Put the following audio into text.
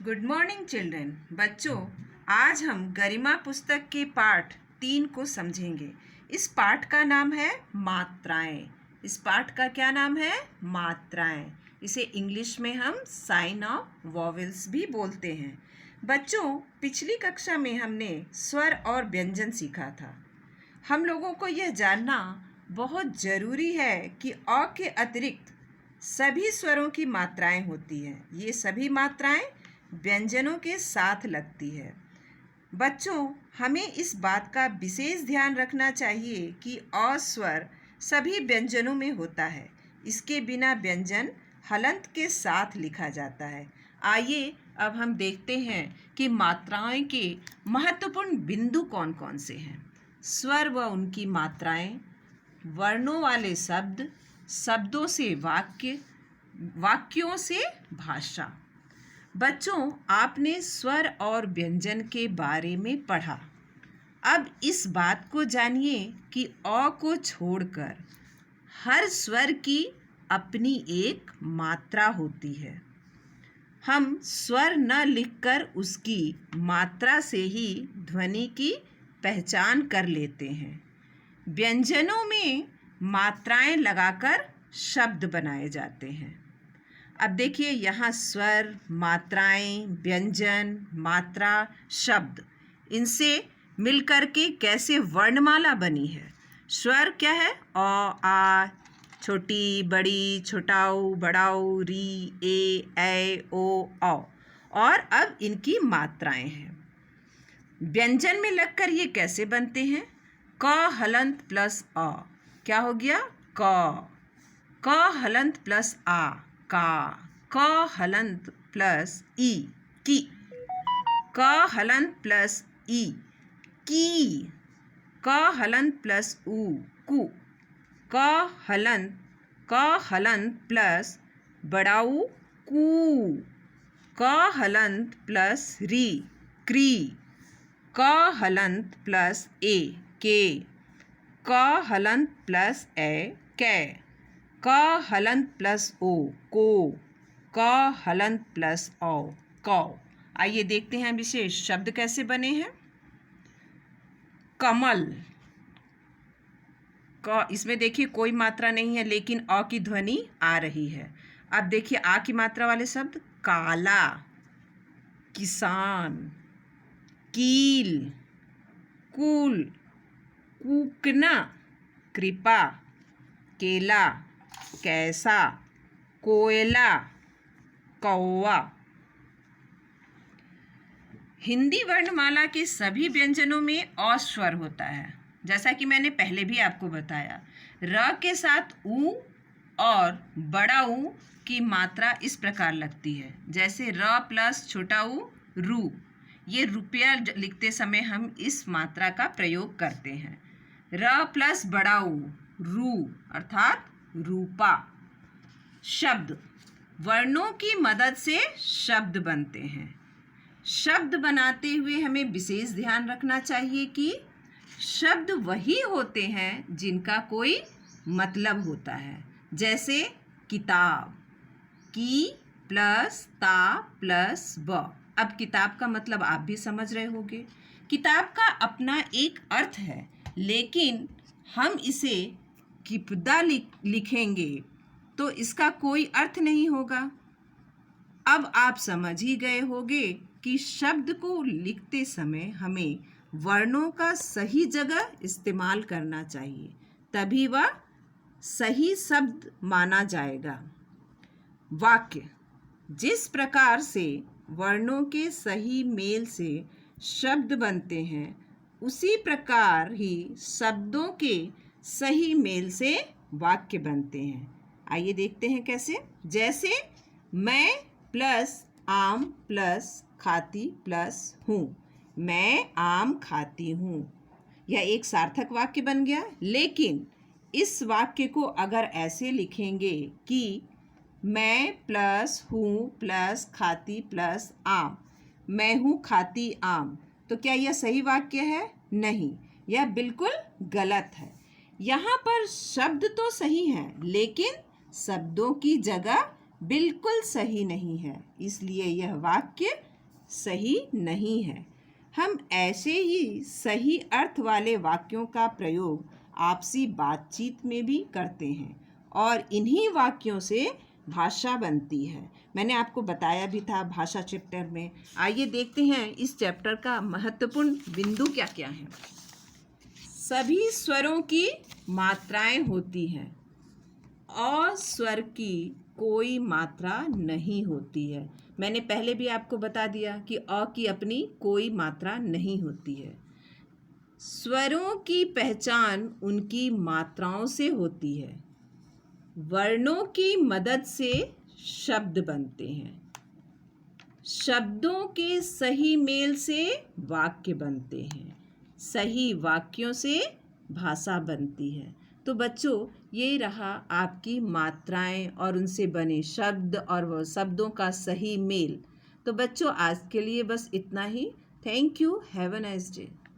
Good morning children. बच्चों, आज हम गरिमा पुस्तक के पाठ 3 को समझेंगे। इस पाठ का नाम है मात्राएं। इस पाठ का क्या नाम है? मात्राएं। इसे इंग्लिश में हम साइन ऑफ वॉवेल्स भी बोलते हैं। बच्चों, पिछली कक्षा में हमने स्वर और व्यंजन सीखा था। हम लोगों को यह जानना बहुत ज़रूरी है कि अ के अतिरिक्त सभी स्वरों की मात्राएं होती हैं। ये सभी मात्राएं व्यंजनों के साथ लगती है। बच्चों, हमें इस बात का विशेष ध्यान रखना चाहिए कि अ स्वर सभी व्यंजनों में होता है। इसके बिना व्यंजन हलंत के साथ लिखा जाता है। आइए अब हम देखते हैं कि मात्राएं के महत्वपूर्ण बिंदु कौन कौन से हैं। स्वर व उनकी मात्राएं, वर्णों वाले शब्द, शब्दों से वाक्य, वाक्यों से भाषा। बच्चों, आपने स्वर और व्यंजन के बारे में पढ़ा। अब इस बात को जानिए कि अ को छोड़कर हर स्वर की अपनी एक मात्रा होती है। हम स्वर न लिखकर उसकी मात्रा से ही ध्वनि की पहचान कर लेते हैं। व्यंजनों में मात्राएं लगाकर शब्द बनाए जाते हैं। अब देखिए, यहाँ स्वर, मात्राएं, व्यंजन, मात्रा, शब्द, इनसे मिलकर के कैसे वर्णमाला बनी है। स्वर क्या है? अ, आ, छोटी, बड़ी, छोटाऊ, बड़ाऊ, री, ए, ओ, औ। और अब इनकी मात्राएं हैं। व्यंजन में लगकर ये कैसे बनते हैं? क हलंत प्लस अ, क्या हो गया? क हलंत प्लस आ, का। क हलंत प्लस ई, की। क हलंत प्लस ई, की। क हलंत प्लस उ, कु। क हलंत प्लस बड़ाऊ, कू। क हलंत प्लस री, क्री। क हलंत प्लस ए, के। क हलंत प्लस ए, कै। क हलंत प्लस ओ, को। क हलंत प्लस औ, कौ। आइए देखते हैं विशेष शब्द कैसे बने हैं। कमल। क, इसमें देखिए कोई मात्रा नहीं है, लेकिन अ की ध्वनि आ रही है। अब देखिए आ की मात्रा वाले शब्द। काला, किसान, कील, कुल, कूकना, कृपा, केला, कैसा, कोयला, कौवा। हिंदी वर्णमाला के सभी व्यंजनों में अ स्वर होता है, जैसा कि मैंने पहले भी आपको बताया। र के साथ उ और बड़ा ऊ की मात्रा इस प्रकार लगती है, जैसे र प्लस छोटा ऊ, रू। ये रुपया लिखते समय हम इस मात्रा का प्रयोग करते हैं। र प्लस बड़ा ऊ, रू, अर्थात रूपा। शब्द, वर्णों की मदद से शब्द बनते हैं। शब्द बनाते हुए हमें विशेष ध्यान रखना चाहिए कि शब्द वही होते हैं जिनका कोई मतलब होता है। जैसे किताब, की प्लस ता प्लस ब। अब किताब का मतलब आप भी समझ रहे होंगे। किताब का अपना एक अर्थ है, लेकिन हम इसे किपदा लिखेंगे तो इसका कोई अर्थ नहीं होगा। अब आप समझ ही गए होंगे कि शब्द को लिखते समय हमें वर्णों का सही जगह इस्तेमाल करना चाहिए, तभी वह सही शब्द माना जाएगा। वाक्य, जिस प्रकार से वर्णों के सही मेल से शब्द बनते हैं, उसी प्रकार ही शब्दों के सही मेल से वाक्य बनते हैं। आइए देखते हैं कैसे। जैसे मैं प्लस आम प्लस खाती प्लस हूँ। मैं आम खाती हूँ। यह एक सार्थक वाक्य बन गया। लेकिन इस वाक्य को अगर ऐसे लिखेंगे कि मैं प्लस हूँ प्लस खाती प्लस आम, मैं हूँ खाती आम, तो क्या यह सही वाक्य है? नहीं, यह बिल्कुल गलत है। यहाँ पर शब्द तो सही हैं, लेकिन शब्दों की जगह बिल्कुल सही नहीं है, इसलिए यह वाक्य सही नहीं है। हम ऐसे ही सही अर्थ वाले वाक्यों का प्रयोग आपसी बातचीत में भी करते हैं और इन्हीं वाक्यों से भाषा बनती है। मैंने आपको बताया भी था भाषा चैप्टर में। आइए देखते हैं इस चैप्टर का महत्वपूर्ण बिंदु क्या क्या है। सभी स्वरों की मात्राएं होती हैं। अ स्वर की कोई मात्रा नहीं होती है। मैंने पहले भी आपको बता दिया कि अ की अपनी कोई मात्रा नहीं होती है। स्वरों की पहचान उनकी मात्राओं से होती है। वर्णों की मदद से शब्द बनते हैं। शब्दों के सही मेल से वाक्य बनते हैं। सही वाक्यों से भाषा बनती है। तो बच्चों, ये रहा आपकी मात्राएं और उनसे बने शब्द और वह शब्दों का सही मेल। तो बच्चों, आज के लिए बस इतना ही। Thank you. Have a nice day.